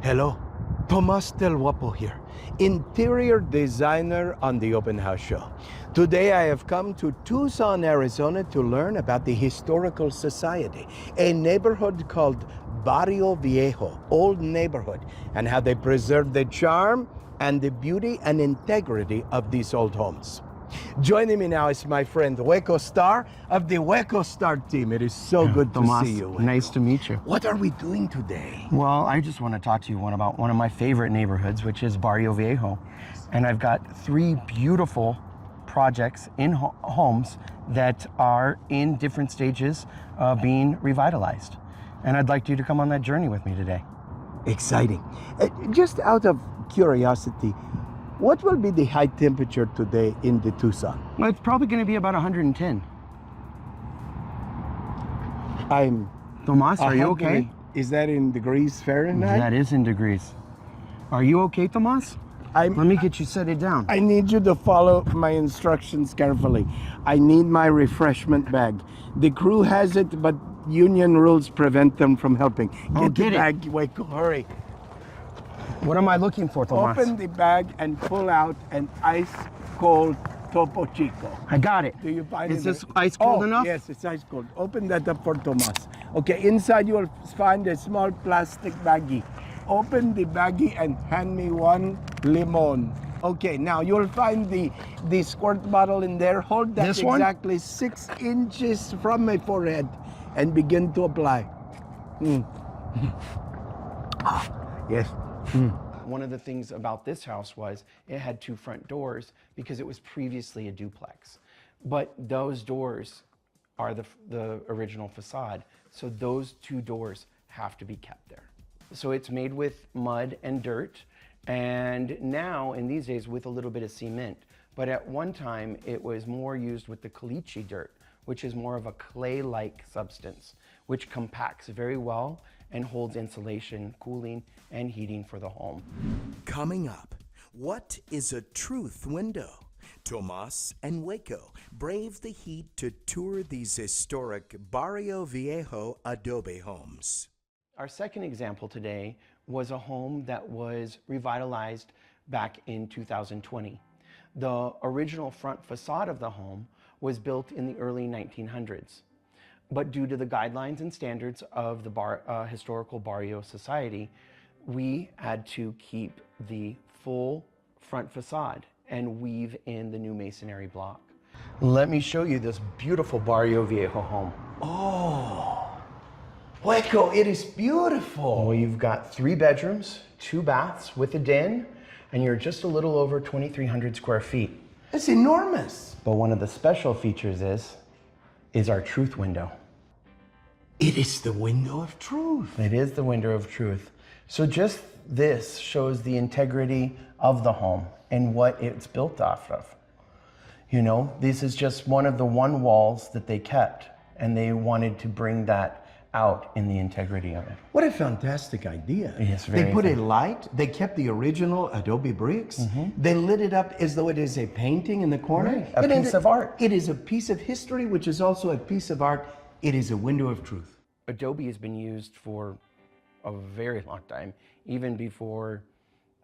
Hello, Tomas Del Guapo here, interior designer on the Open House Show. Today I have come to Tucson, Arizona to learn about the Historical Society, a neighborhood called Barrio Viejo, old neighborhood, and how they preserve the charm and the beauty and integrity of these old homes. Joining me now is my friend Waco Star of the Waco Star team. It is so good to Tomas, see you, Waco. nice to meet you. What are we doing today? Well, I just want to talk to you about one of my favorite neighborhoods, which is Barrio Viejo. And I've got three beautiful projects in homes that are in different stages of being revitalized. And I'd like you to come on that journey with me today. Exciting. Just out of curiosity, what will be the high temperature today in the Tucson? Well, it's probably going to be about 110. Tomas, are you okay? Is that in degrees Fahrenheit? That is in degrees. Are you okay, Tomas? Let me get you set it down. I need you to follow my instructions carefully. I need my refreshment bag. The crew has it, but union rules prevent them from helping. Get the bag, Waco, hurry. What am I looking for, Tomas? Open the bag and pull out an ice-cold Topo Chico. I got it. Do you find it? Is this ice cold enough? Yes, it's ice cold. Open that up for Tomas. Okay, inside you will find a small plastic baggie. Open the baggie and hand me one limon. Okay, now you'll find the squirt bottle in there. Hold that exactly 6 inches from my forehead and begin to apply. Yes. One of the things about this house was it had 2 front doors because it was previously a duplex. But those doors are the original facade. So those 2 doors have to be kept there. So it's made with mud and dirt, and now in these days with a little bit of cement. But at one time it was more used with the caliche dirt, which is more of a clay-like substance, which compacts very well and holds insulation, cooling, and heating for the home. Coming up, what is a truth window? Tomas and Waco brave the heat to tour these historic Barrio Viejo Adobe homes. Our second example today was a home that was revitalized back in 2020. The original front facade of the home was built in the early 1900s. But due to the guidelines and standards of the Historical Barrio Society, we had to keep the full front facade and weave in the new masonry block. Let me show you this beautiful Barrio Viejo home. Oh, Waco, it is beautiful. Well, you've got 3 bedrooms, 2 baths with a den, and you're just a little over 2,300 square feet. It's enormous. But one of the special features is our truth window. It is the window of truth. It is the window of truth. So just this shows the integrity of the home and what it's built off of. You know, this is just one of the walls that they kept, and they wanted to bring that out in the integrity of it. What a fantastic idea. Yes, they put a light, they kept the original adobe bricks, they lit it up as though it is a painting in the corner. Right. A piece of art. It is a piece of history, which is also a piece of art. It is a window of truth. Adobe has been used for a very long time, even before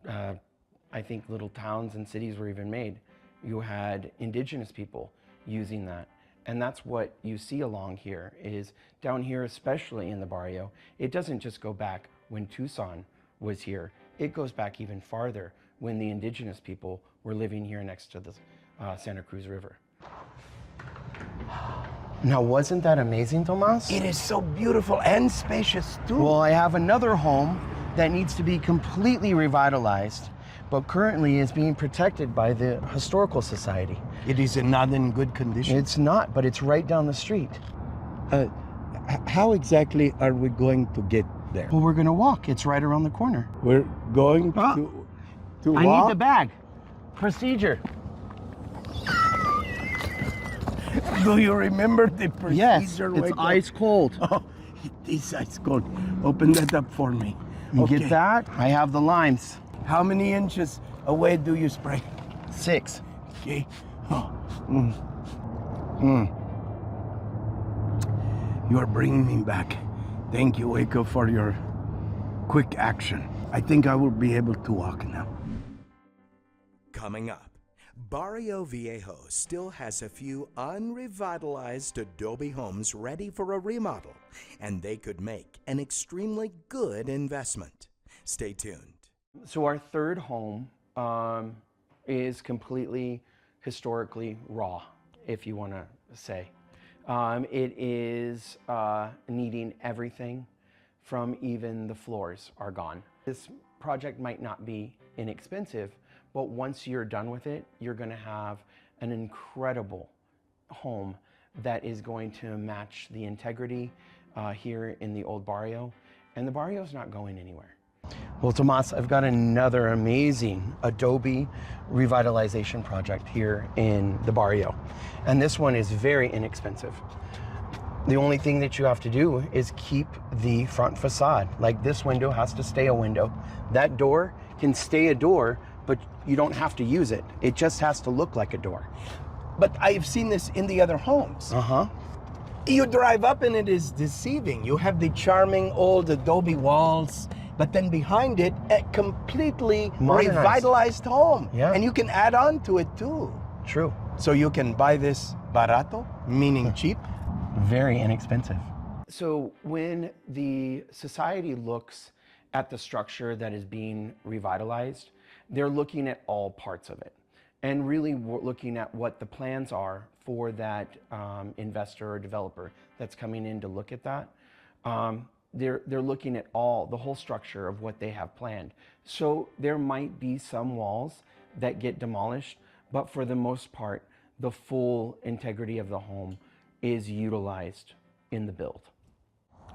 I think little towns and cities were even made. You had indigenous people using that. And that's what you see along here, is down here, especially in the barrio, it doesn't just go back when Tucson was here. It goes back even farther when the indigenous people were living here next to the Santa Cruz River. Now, wasn't that amazing, Tomas? It is so beautiful and spacious too. Well, I have another home that needs to be completely revitalized, but currently is being protected by the Historical Society. It is not in good condition. It's not, but it's right down the street. How exactly are we going to get there? Well, we're gonna walk. It's right around the corner. We're going to walk? I need the bag. Procedure. Do you remember the procedure? Yes, it's ice cold. Oh, it is ice cold. Open that up for me. You get that? I have the limes. How many inches away do you spray? 6. Okay. Oh. You are bringing me back. Thank you, Waco, for your quick action. I think I will be able to walk now. Coming up, Barrio Viejo still has a few unrevitalized adobe homes ready for a remodel, and they could make an extremely good investment. Stay tuned. So our third home is completely historically raw, if you want to say. It is needing everything from even the floors are gone. This project might not be inexpensive, but once you're done with it, you're going to have an incredible home that is going to match the integrity here in the old barrio. And the barrio is not going anywhere. Well, Tomas, I've got another amazing Adobe revitalization project here in the barrio. And this one is very inexpensive. The only thing that you have to do is keep the front facade. Like this window has to stay a window. That door can stay a door, but you don't have to use it. It just has to look like a door. But I've seen this in the other homes. You drive up and it is deceiving. You have the charming old adobe walls, but then behind it, a completely Modernized. revitalized home. Yeah. And you can add on to it too. True. So you can buy this barato, meaning cheap. Very inexpensive. So when the society looks at the structure that is being revitalized, they're looking at all parts of it and really looking at what the plans are for that investor or developer that's coming in to look at that. They're looking at the whole structure of what they have planned. So there might be some walls that get demolished, but for the most part, the full integrity of the home is utilized in the build.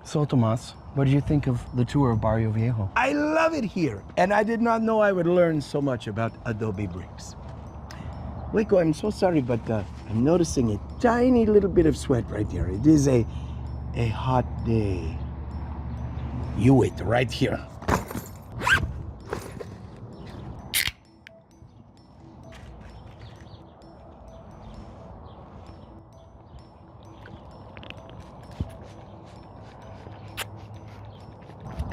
So Tomas, what do you think of the tour of Barrio Viejo? I love it here. And I did not know I would learn so much about adobe bricks. Waco, I'm so sorry, but I'm noticing a tiny little bit of sweat right here. It is a hot day. You wait right here.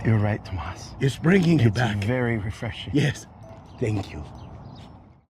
You're right, Tomas. It's bringing you It's back. very refreshing. Yes. Thank you.